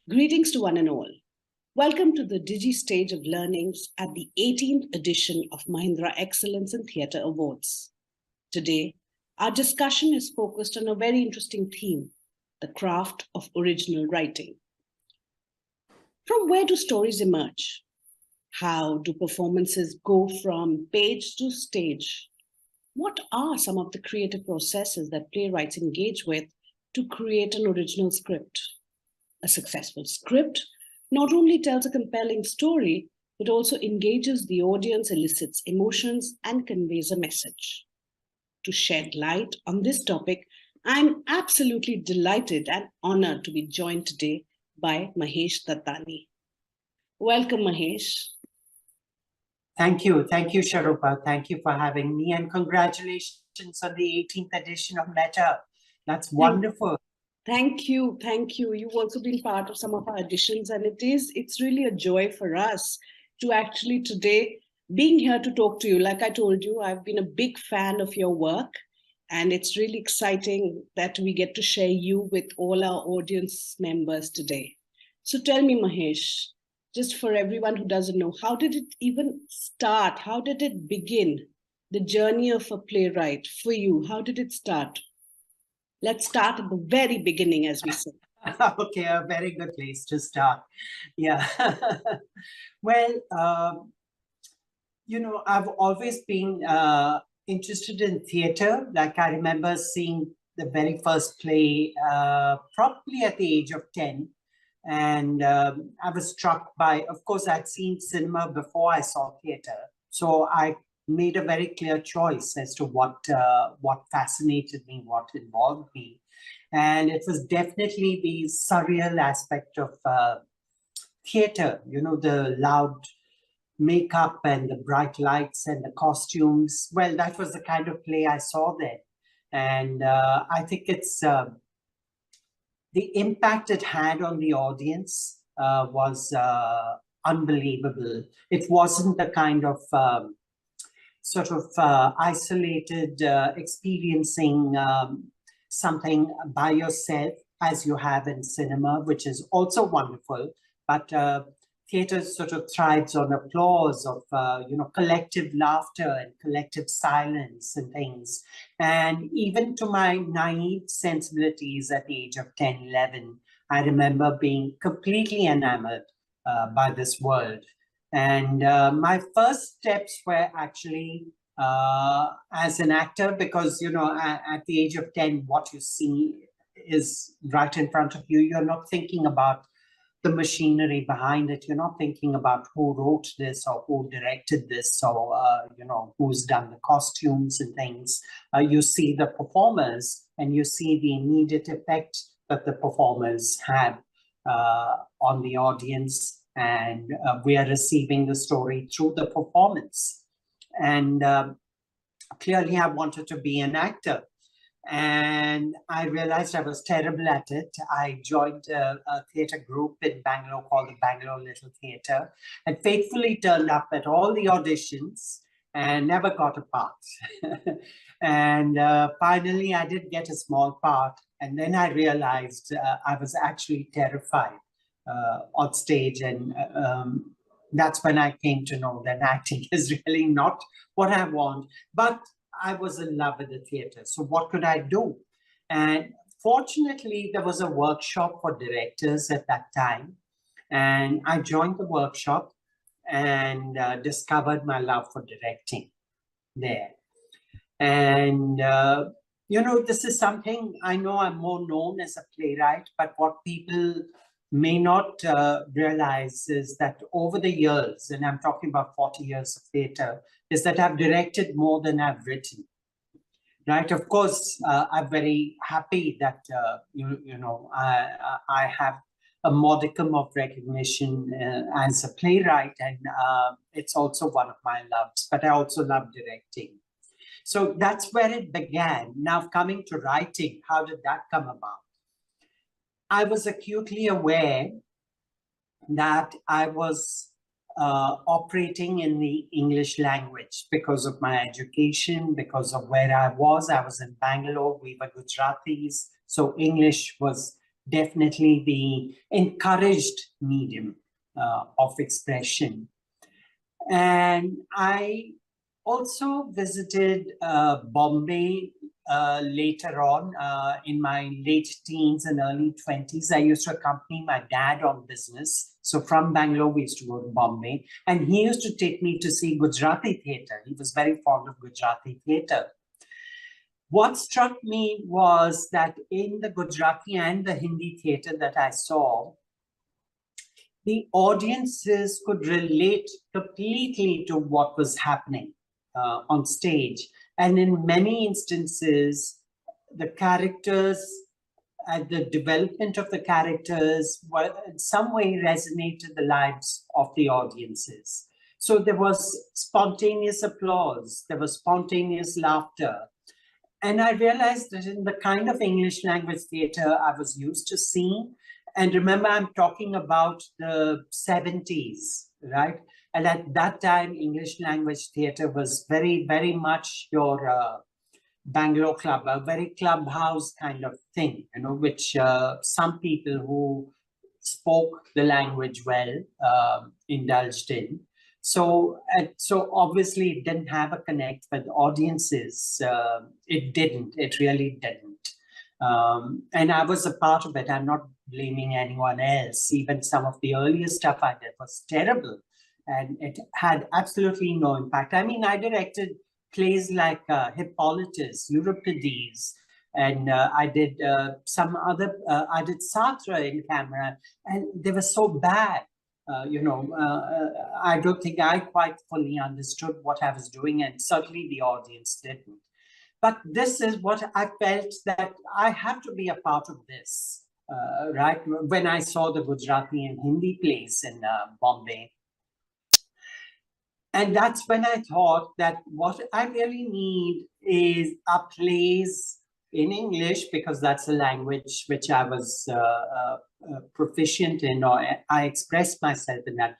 Greetings to one and all. Welcome to the Digi Stage of Learnings at the 18th edition of Mahindra Excellence in Theatre Awards. Today, our discussion is focused on a very interesting theme, the craft of original writing. From where do stories emerge? How do performances go from page to stage? What are some of the creative processes that playwrights engage with to create an original script? A successful script not only tells a compelling story, but also engages the audience, elicits emotions, and conveys a message. To shed light on this topic, I'm absolutely delighted and honored to be joined today by Mahesh Dattani. Welcome, Mahesh. Thank you, Sharupa. Thank you for having me, and congratulations on the 18th edition of Meta. That's wonderful. Thank you. You've also been part of some of our editions, and it's really a joy for us to actually today being here to talk to you. Like I told you, I've been a big fan of your work, and it's really exciting that we get to share you with all our audience members today. So tell me, Mahesh, just for everyone who doesn't know, how did it even start? How did it begin? The journey of a playwright for you, how did it start? Let's start at the very beginning, as we say. Okay, a very good place to start. Yeah. Well, I've always been interested in theater. Like I remember seeing the very first play probably at the age of 10. And I was struck by, of course, I'd seen cinema before I saw theater. So I made a very clear choice as to what fascinated me, what involved me. And it was definitely the surreal aspect of theater, the loud makeup and the bright lights and the costumes. Well, that was the kind of play I saw there. And I think it's the impact it had on the audience was unbelievable. It wasn't the kind of isolated experiencing something by yourself as you have in cinema, which is also wonderful. But theater sort of thrives on applause of, collective laughter and collective silence and things. And even to my naive sensibilities at the age of 10, 11, I remember being completely enamored by this world. And my first steps were actually as an actor, because, at the age of 10, what you see is right in front of you. You're not thinking about the machinery behind it. You're not thinking about who wrote this or who directed this or, who's done the costumes and things. You see the performers and you see the immediate effect that the performers have on the audience. And we are receiving the story through the performance. And clearly I wanted to be an actor. And I realized I was terrible at it. I joined a theatre group in Bangalore called the Bangalore Little Theatre, and faithfully turned up at all the auditions and never got a part. And finally, I did get a small part. And then I realized I was actually terrified on stage. And that's when I came to know that acting is really not what I want. But I was in love with the theater. So what could I do? And fortunately, there was a workshop for directors at that time. And I joined the workshop and discovered my love for directing there. And, this is something I know I'm more known as a playwright, but what people may not realize is that over the years, and I'm talking about 40 years of theater, is that I've directed more than I've written, right? Of course, I'm very happy that, I have a modicum of recognition as a playwright, and it's also one of my loves, but I also love directing. So that's where it began. Now, coming to writing, how did that come about? I was acutely aware that I was operating in the English language because of my education, because of where I was. I was in Bangalore, we were Gujaratis, so English was definitely the encouraged medium of expression. And I also visited Bombay later on in my late teens and early 20s. I used to accompany my dad on business. So from Bangalore, we used to go to Bombay. And he used to take me to see Gujarati theatre. He was very fond of Gujarati theatre. What struck me was that in the Gujarati and the Hindi theatre that I saw, the audiences could relate completely to what was happening on stage. And in many instances, the characters, the development of the characters were in some way resonated the lives of the audiences. So there was spontaneous applause, there was spontaneous laughter. And I realized that in the kind of English language theatre I was used to seeing, and remember, I'm talking about the 70s, right? And at that time, English language theatre was very, very much your Bangalore club, a very clubhouse kind of thing, you know, which some people who spoke the language well indulged in. So obviously it didn't have a connect with audiences. It really didn't. And I was a part of it. I'm not blaming anyone else. Even some of the earlier stuff I did was terrible. And it had absolutely no impact. I mean, I directed plays like Hippolytus, Euripides, and I did some other, I did Sartre in camera, and they were so bad. I don't think I quite fully understood what I was doing, and certainly the audience didn't. But this is what I felt, that I have to be a part of this, right? When I saw the Gujarati and Hindi plays in Bombay. And that's when I thought that what I really need is a plays in English, because that's a language which I was proficient in, or I expressed myself in that,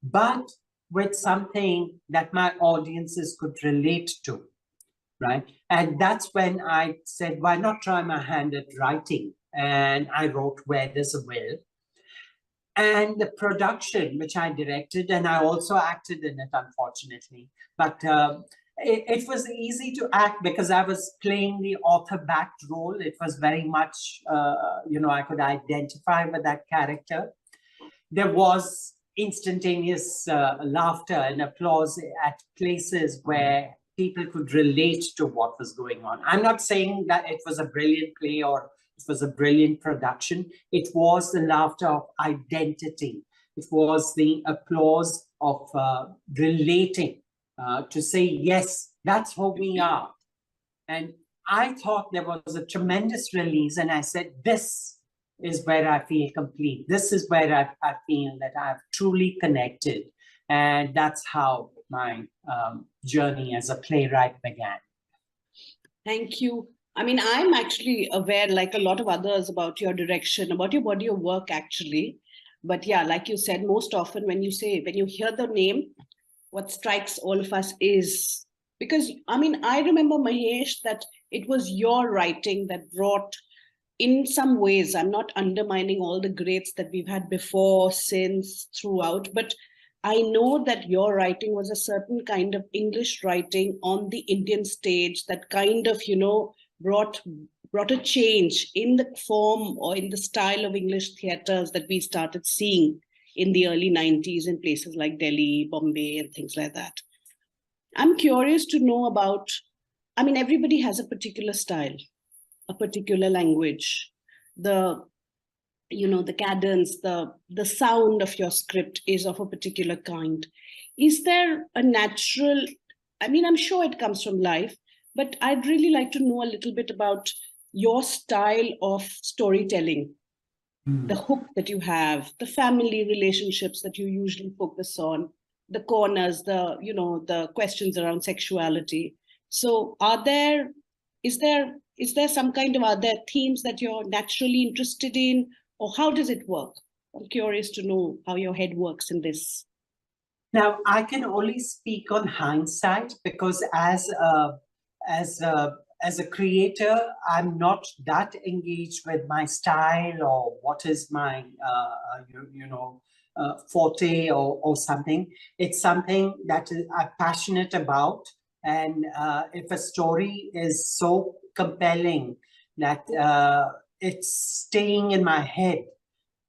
but with something that my audiences could relate to, right? And that's when I said, why not try my hand at writing? And I wrote Where There's a Will. And the production, which I directed, and I also acted in it, unfortunately. But it was easy to act because I was playing the author-backed role. It was very much, I could identify with that character. There was instantaneous laughter and applause at places where people could relate to what was going on. I'm not saying that it was a brilliant play or it was a brilliant production. It was the laughter of identity. It was the applause of relating, to say, yes, that's who we are. And I thought there was a tremendous release. And I said, this is where I feel complete. This is where I feel that I've truly connected. And that's how my journey as a playwright began. Thank you. I mean, I'm actually aware, like a lot of others, about your direction, about your body of work, actually. But yeah, like you said, most often when you hear the name, what strikes all of us is, because, I mean, I remember, Mahesh, that it was your writing that brought, in some ways, I'm not undermining all the greats that we've had before, since, throughout, but I know that your writing was a certain kind of English writing on the Indian stage that kind of, brought a change in the form or in the style of English theatres that we started seeing in the early 90s in places like Delhi, Bombay, and things like that. I'm curious to know about, I mean, everybody has a particular style, a particular language, the cadence, the sound of your script is of a particular kind. Is there a natural, I mean, I'm sure it comes from life, but I'd really like to know a little bit about your style of storytelling, the hook that you have, the family relationships that you usually focus on, the corners, the questions around sexuality. So are there themes that you're naturally interested in, or how does it work? I'm curious to know how your head works in this. Now, I can only speak on hindsight, because as a as a creator, I'm not that engaged with my style or what is my, forte or something. It's something that I'm passionate about. And if a story is so compelling that it's staying in my head,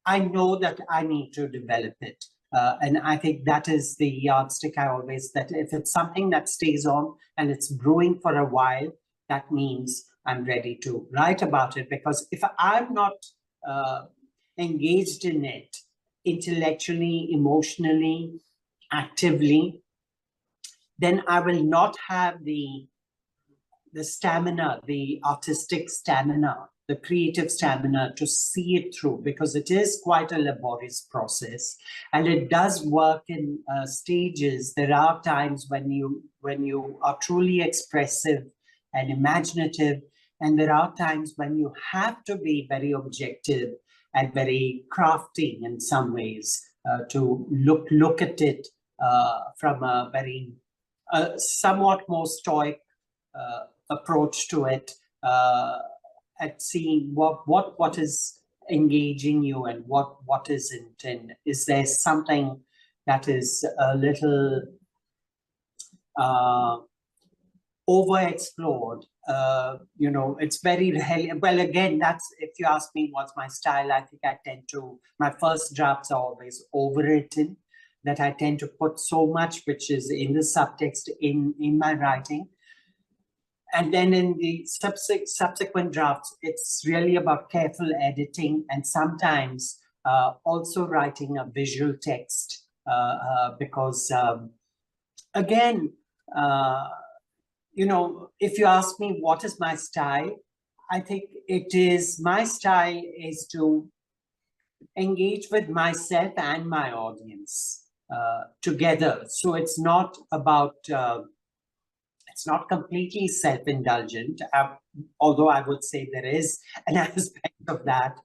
I know that I need to develop it. And I think that is the yardstick I always, that if it's something that stays on and it's brewing for a while, that means I'm ready to write about it. Because if I'm not engaged in it intellectually, emotionally, actively, then I will not have the stamina, the artistic stamina, the creative stamina to see it through, because it is quite a laborious process, and it does work in stages. There are times when you are truly expressive and imaginative, and there are times when you have to be very objective and very crafty in some ways to look at it from a very somewhat more stoic approach to it, at seeing what is engaging you and what isn't, and is there something that is a little overexplored. It's very well. Again, that's, if you ask me what's my style, I think I tend to, my first drafts are always overwritten. That I tend to put so much which is in the subtext in my writing. And then in the subsequent drafts, it's really about careful editing and sometimes also writing a visual text because, again, if you ask me what is my style, I think my style is to engage with myself and my audience together. So it's not about, it's not completely self-indulgent, although I would say there is an aspect of that.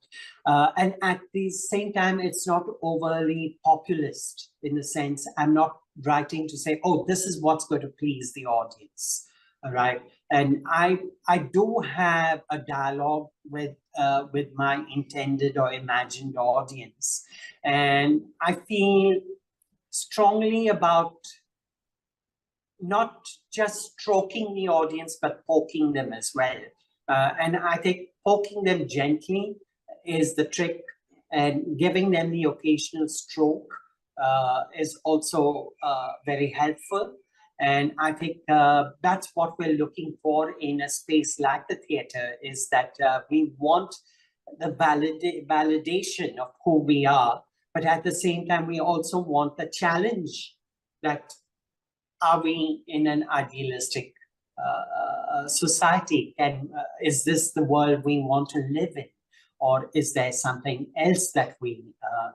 And at the same time, it's not overly populist in the sense I'm not writing to say, oh, this is what's going to please the audience. All right. And I do have a dialogue with my intended or imagined audience. And I feel strongly about not just stroking the audience, but poking them as well. And I think poking them gently is the trick, and giving them the occasional stroke is also very helpful. And I think that's what we're looking for in a space like the theatre, is that we want the validation of who we are, but at the same time, we also want the challenge that, are we in an idealistic society? Is this the world we want to live in? Or is there something else that we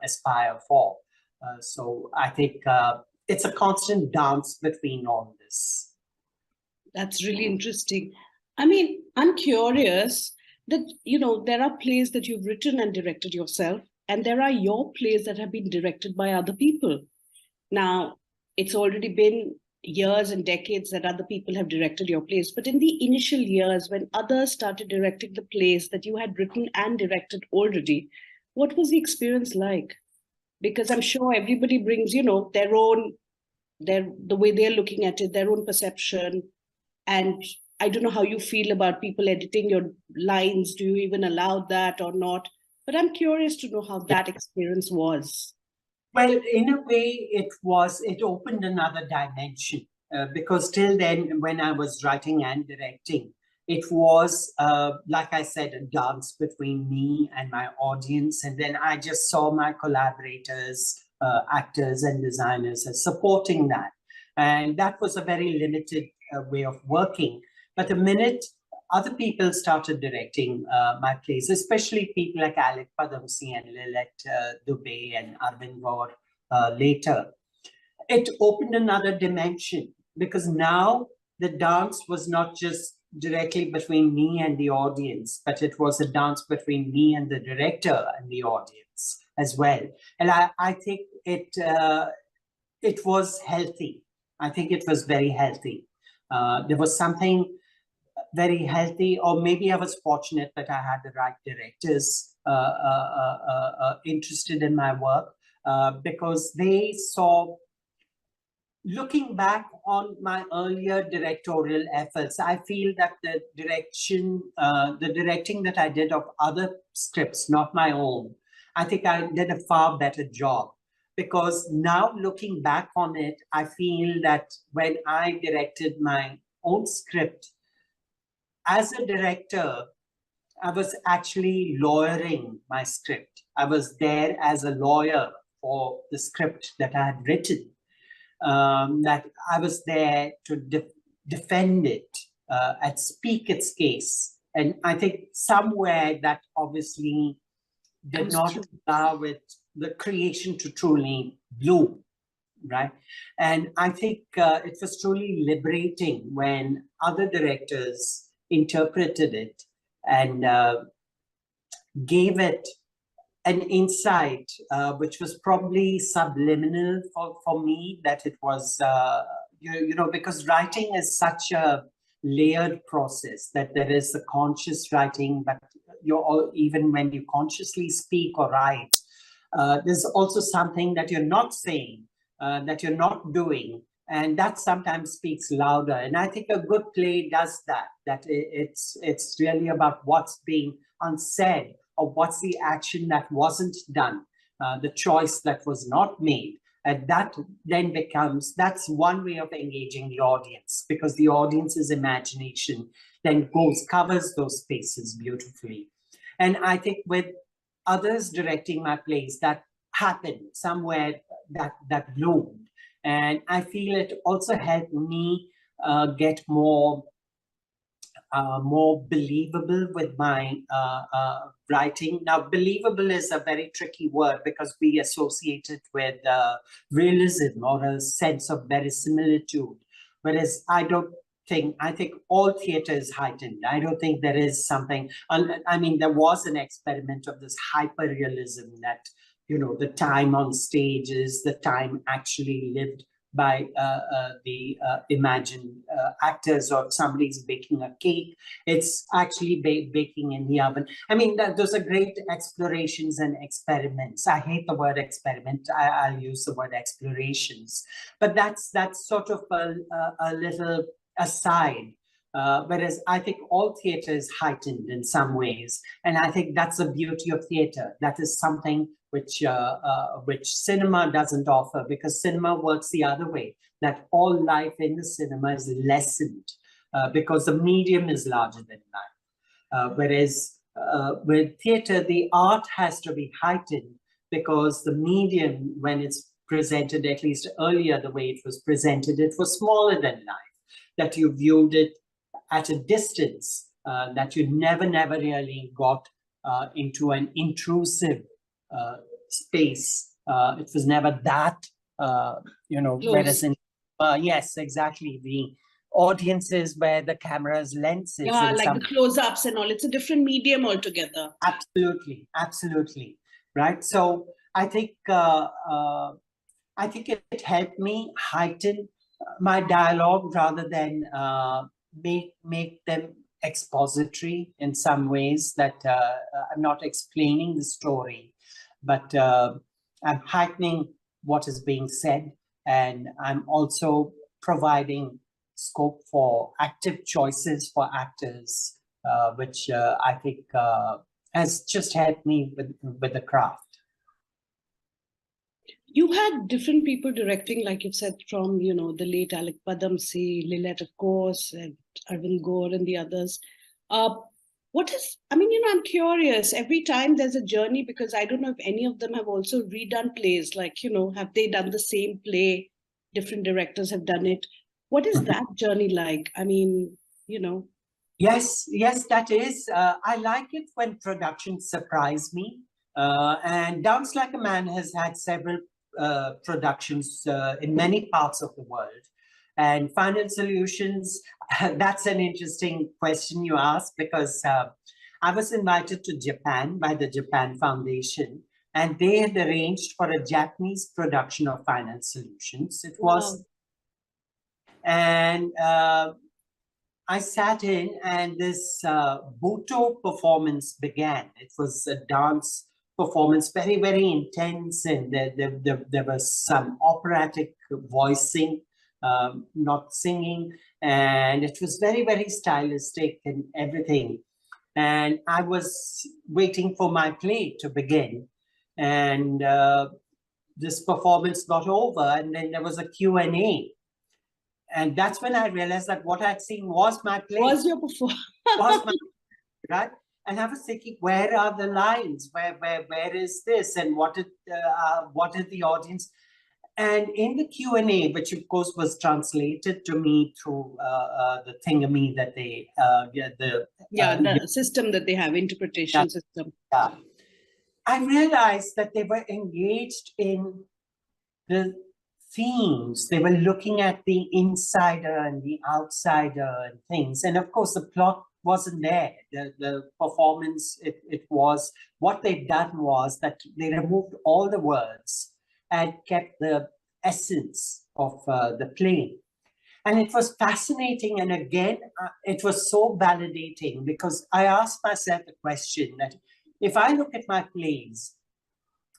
aspire for? So I think it's a constant dance between all this. That's really interesting. I mean, I'm curious that, there are plays that you've written and directed yourself, and there are your plays that have been directed by other people. Now, it's already been years and decades that other people have directed your plays, but in the initial years when others started directing the plays that you had written and directed already, what was the experience like? Because I'm sure everybody brings, their own, the way they're looking at it, their own perception. And I don't know how you feel about people editing your lines. Do you even allow that or not? But I'm curious to know how that experience was. Well, in a way, it opened another dimension because till then, when I was writing and directing, it was, like I said, a dance between me and my audience. And then I just saw my collaborators, actors and designers as supporting that. And that was a very limited way of working. But the minute other people started directing my plays, especially people like Alec Padamsee and Lilette Dubé and Arvind Gaur later, it opened another dimension, because now the dance was not just directly between me and the audience, but it was a dance between me and the director and the audience as well. And I think it was healthy. I think it was very healthy. There was something very healthy, or maybe I was fortunate that I had the right directors interested in my work, because they saw, looking back on my earlier directorial efforts, I feel that the directing that I did of other scripts, not my own, I think I did a far better job. Because now looking back on it, I feel that when I directed my own script, as a director, I was actually lawyering my script. I was there as a lawyer for the script that I had written. That I was there to defend it and speak its case. And I think somewhere that obviously did not allow it, the creation to truly bloom, right? And I think it was truly liberating when other directors interpreted it and gave it an insight, which was probably subliminal for me, that it was, you know, because writing is such a layered process, that there is the conscious writing, but even when you consciously speak or write, there's also something that you're not saying, that you're not doing, and that sometimes speaks louder. And I think a good play does that it's really about what's being unsaid, or what's the action that wasn't done, the choice that was not made. And that then becomes, that's one way of engaging the audience, because the audience's imagination then covers those spaces beautifully. And I think with others directing my plays, that happened somewhere, that bloomed. And I feel it also helped me get more believable with my writing. Now, believable is a very tricky word, because we associate it with realism or a sense of verisimilitude. Whereas I think all theater is heightened. I don't think there is something, I mean, there was an experiment of this hyper-realism that, you know, the time on stage is the time actually lived by the imagined actors, or somebody's baking a cake. It's actually baking in the oven. I mean, those are great explorations and experiments. I hate the word experiment. I'll use the word explorations. But that's sort of a little aside. Whereas I think all theater is heightened in some ways. And I think that's the beauty of theater. That is something which cinema doesn't offer, because cinema works the other way, that all life in the cinema is lessened because the medium is larger than life. Whereas with theater, the art has to be heightened, because the medium, when it's presented, at least earlier, the way it was presented, it was smaller than life, that you viewed it at a distance, that you never really got into an intrusive space. It was never that, you know, close. Whereas in, yes, exactly, the audiences where the camera's lenses. Yeah, like the close-ups and all. It's a different medium altogether. Absolutely, absolutely, right. So I think it helped me heighten my dialogue rather than make them expository in some ways, that I'm not explaining the story, but I'm heightening what is being said, and I'm also providing scope for active choices for actors, which I think has just helped me with the craft. You had different people directing, like you've said, from, you know, the late Alec Padamsee, Lilette, of course, and Arvind Gore and the others. What is, I mean, you know, I'm curious, every time there's a journey, because I don't know if any of them have also redone plays, like, you know, have they done the same play? Different directors have done it. What is that journey like? I mean, you know. Yes, that is. I like it when productions surprise me. And Dance Like a Man has had several productions in many parts of the world. And Final Solutions, that's an interesting question you ask, because I was invited to Japan by the Japan Foundation, and they had arranged for a Japanese production of Final Solutions. It was, Wow. and I sat in and this Buto performance began. It was a dance performance, very, very intense, and there was some operatic voicing, not singing, and it was very, very stylistic and everything. And I was waiting for my play to begin, and this performance got over, and then there was a Q&A. And that's when I realized that what I'd seen was my play. Was your performance? Was my, right? And I was thinking, where are the lines? Where is this? And what did the audience? And in the Q&A, which of course was translated to me through the thingamy that they the system that they have, interpretation system. Yeah, I realized that they were engaged in the themes. They were looking at the insider and the outsider and things. And of course, the plot wasn't there. The performance, it was, what they'd done was that they removed all the words and kept the essence of the play. And it was fascinating. And again, it was so validating, because I asked myself the question that if I look at my plays,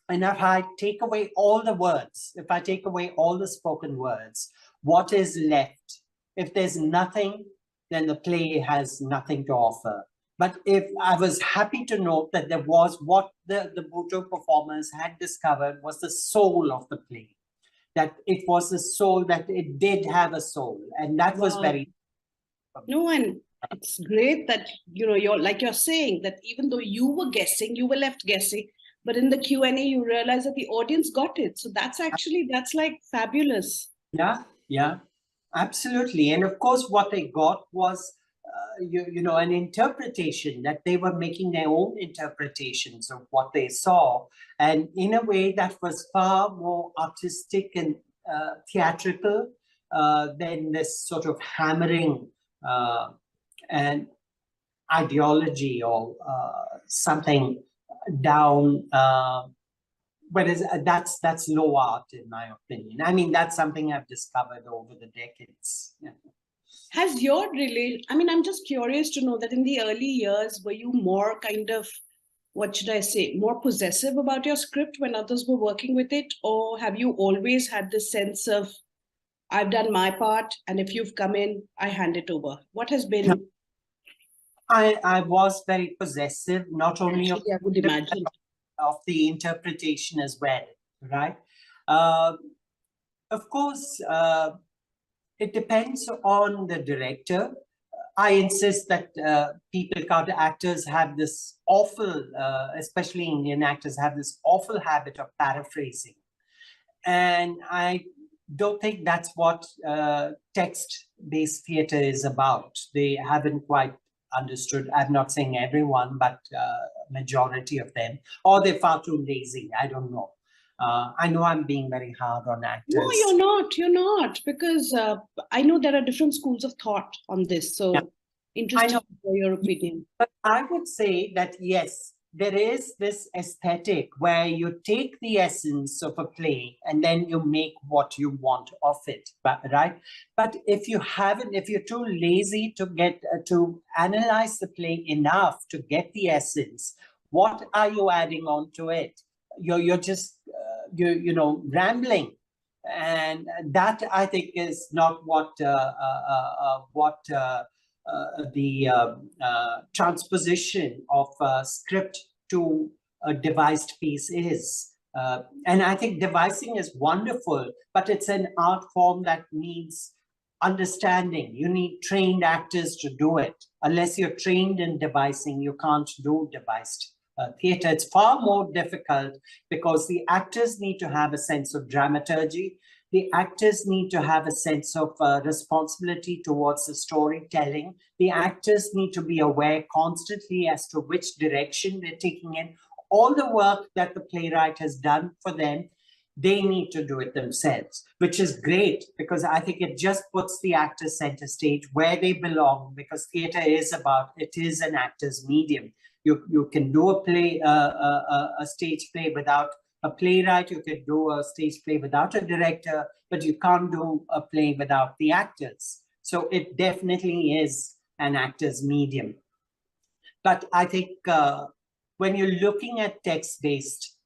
and if I take away all the words, if I take away all the spoken words, what is left? If there's nothing, then the play has nothing to offer. But if I was happy to note that there was what the Buto performers had discovered was the soul of the play, that it was the soul, that it did have a soul. And that was very... No, and it's great that, you're saying that even though you were guessing, you were left guessing, but in the Q&A, you realize that the audience got it. So that's like fabulous. Yeah, absolutely. And of course, what they got was, an interpretation, that they were making their own interpretations of what they saw. And in a way that was far more artistic and theatrical than this sort of hammering and ideology or something down, whereas that's low art, in my opinion. I mean, that's something I've discovered over the decades. Yeah. Has your I'm just curious to know that in the early years, were you more kind of, what should I say, more possessive about your script when others were working with it? Or have you always had this sense of, I've done my part, and if you've come in, I hand it over? What has been... I was very possessive, not only I would imagine, of the interpretation as well, right? Of course, it depends on the director. I insist that actors have this awful, especially Indian actors, have this awful habit of paraphrasing. And I don't think that's what text-based theater is about. They haven't quite understood. I'm not saying everyone, but majority of them, or they're far too lazy. I don't know. I know I'm being very hard on actors. No, you're not, because I know there are different schools of thought on this. So interesting for your opinion. But I would say that, yes, there is this aesthetic where you take the essence of a play and then you make what you want of it, right? But if you're too lazy to get to analyze the play enough to get the essence, what are you adding on to it? You're just rambling, and that, I think, is not what the transposition of script to a devised piece is. And I think devising is wonderful, but it's an art form that needs understanding. You need trained actors to do it. Unless you're trained in devising, you can't do devised theater. It's far more difficult because the actors need to have a sense of dramaturgy. The actors need to have a sense of responsibility towards the storytelling. The actors need to be aware constantly as to which direction they're taking in. All the work that the playwright has done for them, they need to do it themselves, which is great because I think it just puts the actors center stage where they belong, because theater is an actor's medium. You can do a play, a stage play without a playwright. You can do a stage play without a director, but you can't do a play without the actors. So it definitely is an actor's medium. But I think when you're looking at text-based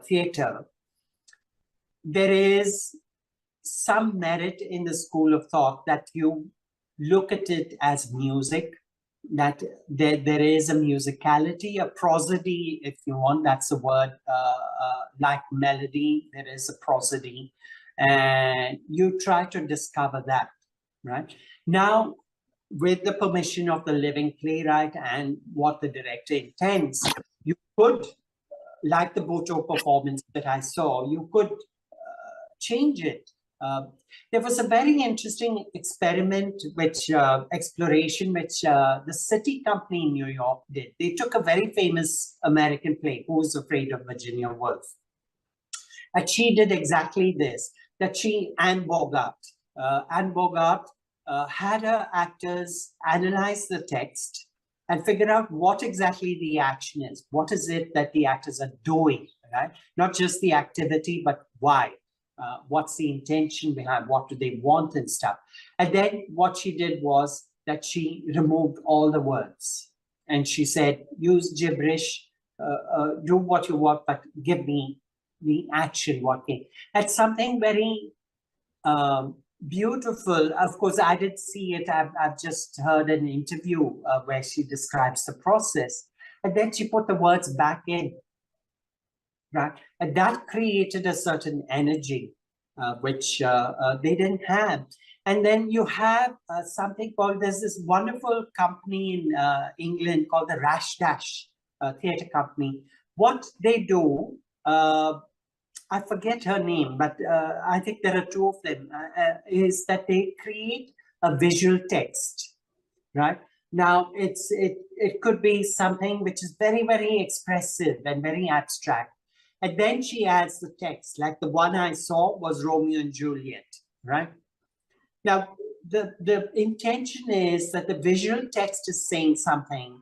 theatre, there is some merit in the school of thought that you look at it as music, that there is a musicality, a prosody, if you want, that's the word, like melody, there is a prosody, and you try to discover that, right? Now, with the permission of the living playwright and what the director intends, you could, like the Boto performance that I saw, you could change it. There was a very interesting experiment, exploration, which the City Company in New York did. They took a very famous American play, Who's Afraid of Virginia Woolf? And she did exactly this, that Anne Bogart had her actors analyze the text and figure out what exactly the action is. What is it that the actors are doing, right? Not just the activity, but why? What's the intention behind, what do they want and stuff. And then what she did was that she removed all the words. And she said, use gibberish, do what you want, but give me the action working. That's something very beautiful. Of course, I did see it. I've just heard an interview where she describes the process. And then she put the words back in. Right, and that created a certain energy, which they didn't have. And then you have something called, there's this wonderful company in England called the Rash Dash Theatre Company. What they do, I forget her name, but I think there are two of them, is that they create a visual text, right? Now, it could be something which is very, very expressive and very abstract. And then she adds the text, like the one I saw was Romeo and Juliet, right? Now, the intention is that the visual text is saying something.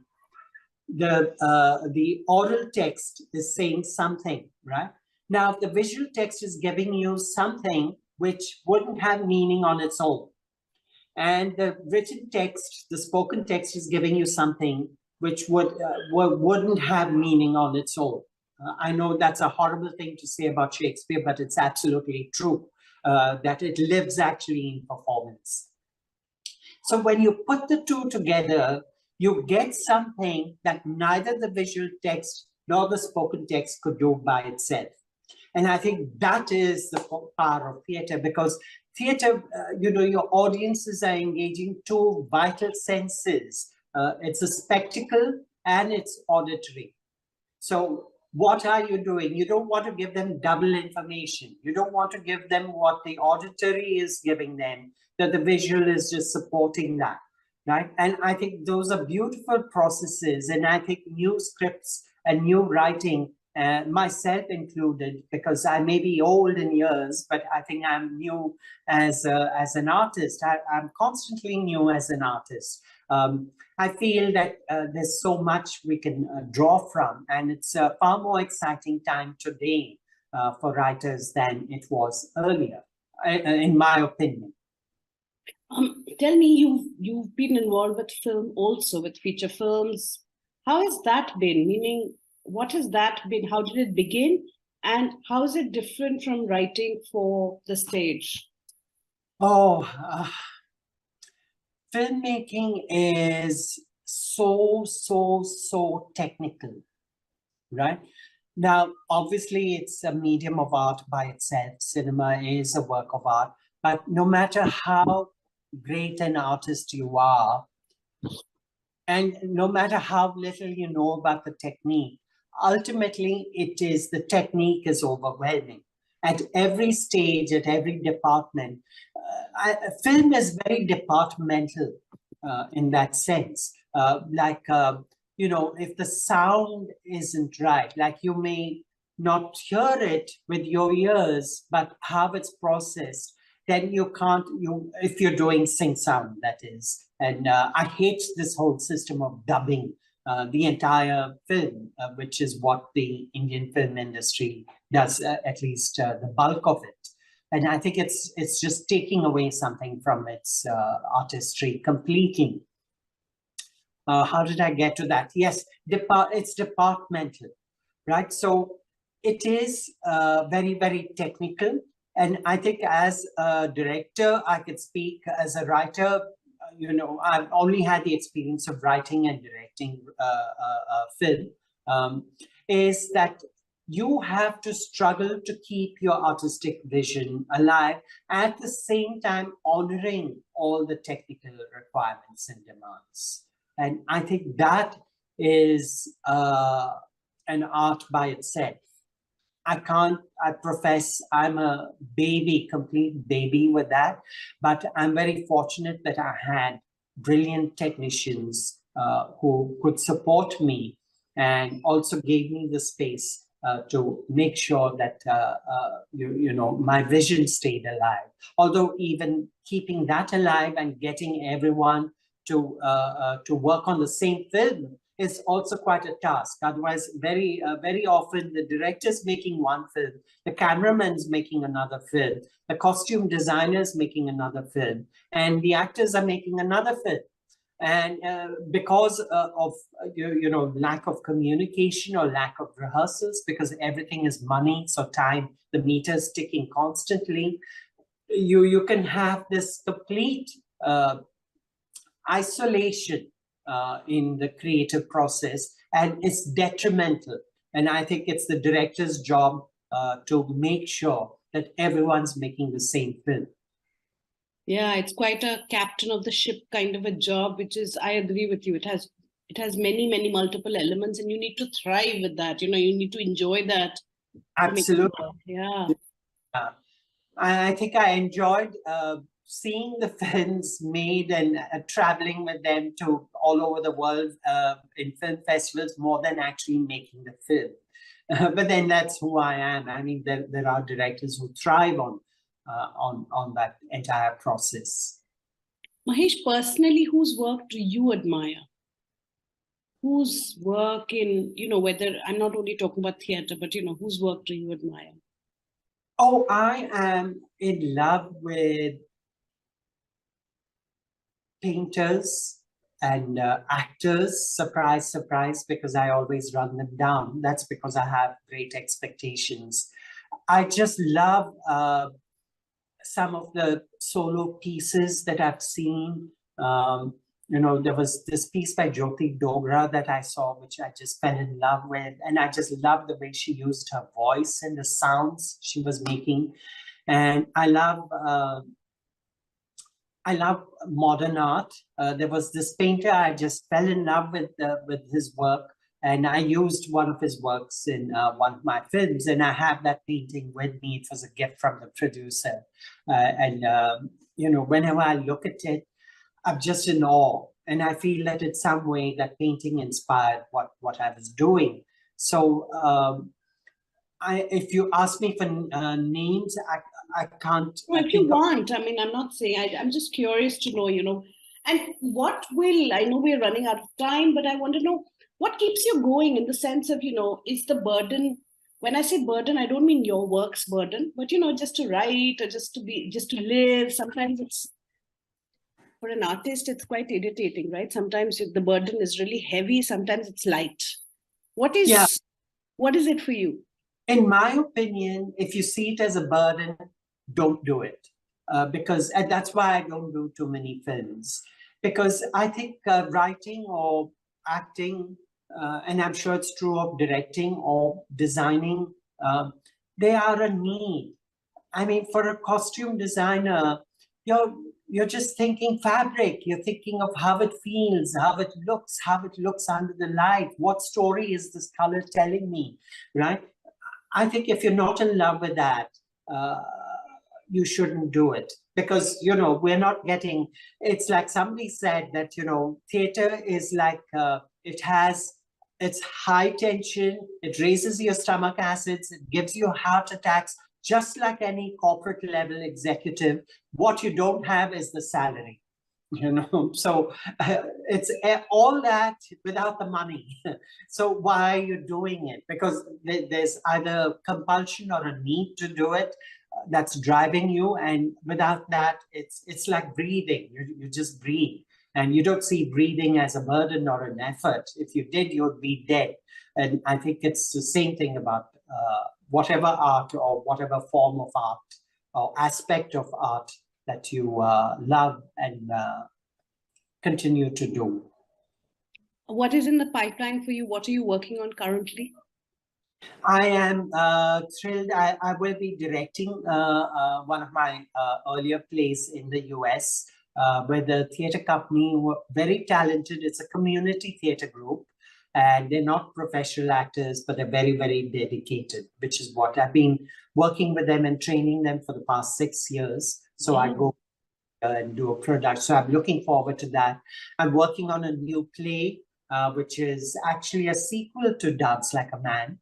The oral text is saying something, right? Now, if the visual text is giving you something which wouldn't have meaning on its own, and the written text, the spoken text is giving you something which wouldn't have meaning on its own. I know that's a horrible thing to say about Shakespeare, but it's absolutely true, that it lives actually in performance. So when you put the two together, you get something that neither the visual text nor the spoken text could do by itself. And I think that is the power of theatre, because theatre, your audiences are engaging two vital senses. It's a spectacle and it's auditory. So what are you doing? You don't want to give them double information. You don't want to give them what the auditory is giving them, that the visual is just supporting that, right? And I think those are beautiful processes. And I think new scripts and new writing, myself included, because I may be old in years, but I think I'm new as an artist. I'm constantly new as an artist. I feel that there's so much we can draw from, and it's a far more exciting time today for writers than it was earlier, in my opinion. Tell me, you've been involved with film also, with feature films. How has that been? Meaning, what has that been? How did it begin? And how is it different from writing for the stage? Filmmaking is so technical, right? Now, obviously, it's a medium of art by itself. Cinema is a work of art. But no matter how great an artist you are, and no matter how little you know about the technique, ultimately, the technique is overwhelming. At every stage, at every department, film is very departmental in that sense. If the sound isn't right, like you may not hear it with your ears, but how it's processed, then you can't, if you're doing sync sound, that is. And I hate this whole system of dubbing the entire film, which is what the Indian film industry does, at least the bulk of it. And I think it's just taking away something from its artistry completely. How did I get to that? Yes, it's departmental, right? So it is very, very technical. And I think as a director, I could speak as a writer. I've only had the experience of writing and directing film, is that you have to struggle to keep your artistic vision alive, at the same time honoring all the technical requirements and demands. And I think that is an art by itself. I profess I'm a complete baby with that, but I'm very fortunate that I had brilliant technicians who could support me and also gave me the space to make sure that my vision stayed alive. Although even keeping that alive and getting everyone to work on the same film is also quite a task. Otherwise, very often the director's making one film, the cameraman's making another film, the costume designer's making another film, and the actors are making another film. And because of lack of communication or lack of rehearsals, because everything is money, so time, the meter's ticking constantly, you can have this complete isolation in the creative process, and it's detrimental. And I think it's the director's job to make sure that everyone's making the same film. Yeah, it's quite a captain of the ship kind of a job, which is, I agree with you. It has many multiple elements, and you need to thrive with that. You need to enjoy that. Absolutely. Yeah. I think I enjoyed seeing the films made and traveling with them to all over the world in film festivals more than actually making the film. But then that's who I am. I mean, there are directors who thrive on that entire process. Mahesh, personally, whose work do you admire? Whose work in, whether, I'm not only talking about theater, but, whose work do you admire? Oh, I am in love with painters and actors. Surprise, surprise, because I always run them down. That's because I have great expectations. I just love some of the solo pieces that I've seen. There was this piece by Jyoti Dogra that I saw, which I just fell in love with. And I just love the way she used her voice and the sounds she was making. And I love modern art. There was this painter, I just fell in love with his work. And I used one of his works in one of my films, and I have that painting with me. It was a gift from the producer. Whenever I look at it, I'm just in awe. And I feel that in some way that painting inspired what I was doing. So if you ask me for names, I can't. Well, if you want, I mean, I'm not saying, I'm just curious to know, and I know we're running out of time, but I want to know, what keeps you going, in the sense of, is the burden, when I say burden, I don't mean your work's burden, but, just to write or just to live. Sometimes it's, for an artist, it's quite irritating, right? Sometimes the burden is really heavy. Sometimes it's light. What is it for you? In my opinion, if you see it as a burden, don't do it. And that's why I don't do too many films. Because I think writing or acting, and I'm sure it's true of directing or designing, they are a need. I mean, for a costume designer, you're just thinking fabric. You're thinking of how it feels, how it looks under the light. What story is this color telling me, right? I think if you're not in love with that, you shouldn't do it, because, we're not getting, it's like somebody said that, theater is like, it's high tension, it raises your stomach acids, it gives you heart attacks, just like any corporate level executive. What you don't have is the salary. So it's all that without the money. So why are you doing it? Because there's either compulsion or a need to do it that's driving you, and without that, it's like breathing. You just breathe, And you don't see breathing as a burden or an effort. If you did, you'd be dead. And I think it's the same thing about whatever art or whatever form of art or aspect of art that you love and continue to do. What is in the pipeline for you? What are you working on currently? I am thrilled. I will be directing one of my earlier plays in the US where the theatre company were very talented. It's a community theatre group, and they're not professional actors, but they're very, very dedicated, which is what I've been working with them and training them for the past 6 years. So I go and do a product. So I'm looking forward to that. I'm working on a new play, which is actually a sequel to Dance Like a Man,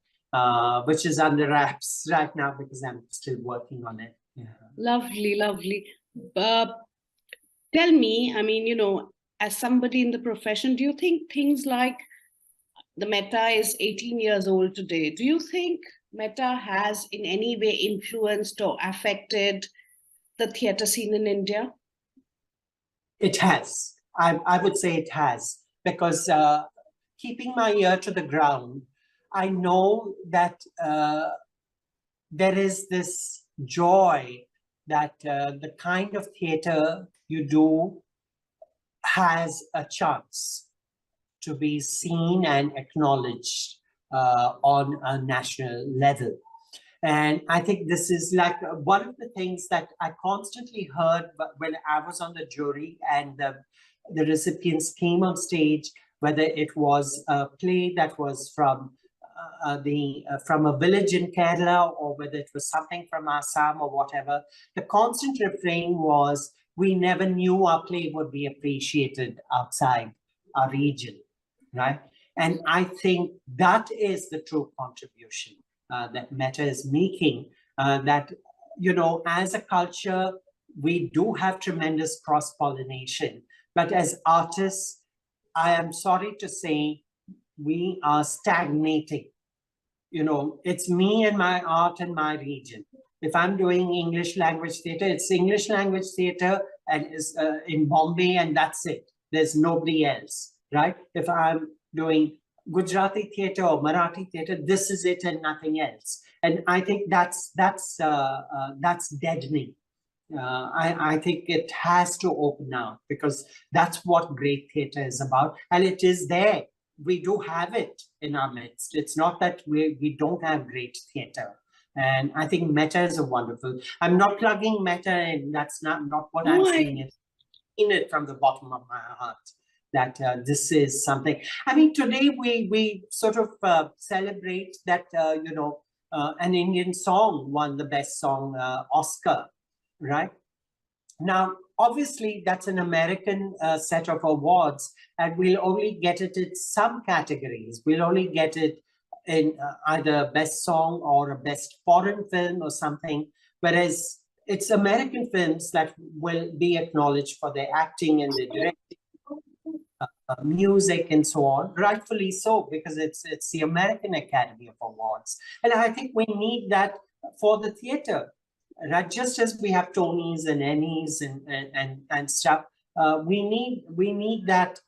which is under wraps right now because I'm still working on it. Yeah. Lovely, lovely. Tell me, I mean, you know, as somebody in the profession, do you think things like the Meta is 18 years old today? Do you think Meta has in any way influenced or affected the theatre scene in India? It has. I would say it has, because keeping my ear to the ground, I know that there is this joy that the kind of theatre you do has a chance to be seen and acknowledged on a national level. And I think this is like one of the things that I constantly heard when I was on the jury and the recipients came on stage, whether it was a play that was from a village in Kerala or whether it was something from Assam or whatever, the constant refrain was, we never knew our play would be appreciated outside our region, right? And I think that is the true contribution that Meta is making, that, you know, as a culture, we do have tremendous cross-pollination, but as artists, I am sorry to say, we are stagnating. You know, it's me and my art and my region. If I'm doing English language theatre, it's English language theatre and is in Bombay, and that's it. There's nobody else, right? If I'm doing Gujarati theatre or Marathi theatre, this is it and nothing else. And I think that's deadening. I think it has to open out, because that's what great theatre is about, and it is there. We do have it in our midst. It's not that we don't have great theatre. And I think Meta is a wonderful. I'm not plugging Meta, and that's not what I'm saying. It's in it from the bottom of my heart that this is something. I mean, today we sort of celebrate that you know, an Indian song won the best song Oscar, right? Now, obviously, that's an American set of awards, and we'll only get it in some categories. We'll only get it in either best song or a best foreign film or something, whereas it's American films that will be acknowledged for their acting and their directing, music and so on, rightfully so, because it's the American Academy of Awards. And I think we need that for the theatre. Right, just as we have Tonys and Emmys and stuff, we need that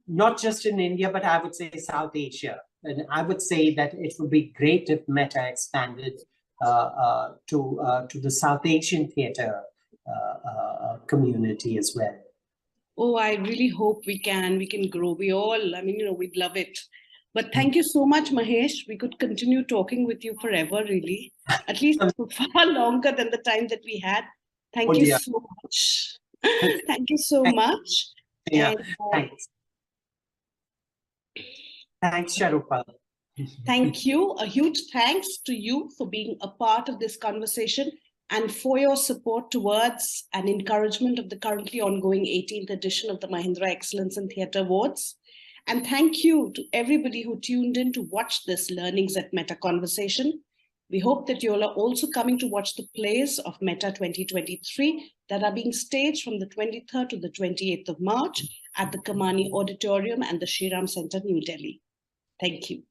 not just in India, but I would say South Asia. And I would say that it would be great if Meta expanded to the South Asian theatre community as well. Oh, I really hope we can grow. We all, I mean, you know, we'd love it. But thank you so much, Mahesh. We could continue talking with you forever, really. At least far longer than the time that we had. Thank you so much. Thank you so much. Yeah, and, thanks. Thanks, Sharupa. Thank you. A huge thanks to you for being a part of this conversation and for your support towards and encouragement of the currently ongoing 18th edition of the Mahindra Excellence in Theatre Awards. And thank you to everybody who tuned in to watch this Learnings at Meta conversation. We hope that you all are also coming to watch the plays of Meta 2023 that are being staged from the 23rd to the 28th of March at the Kamani Auditorium and the Shriram Center, New Delhi. Thank you.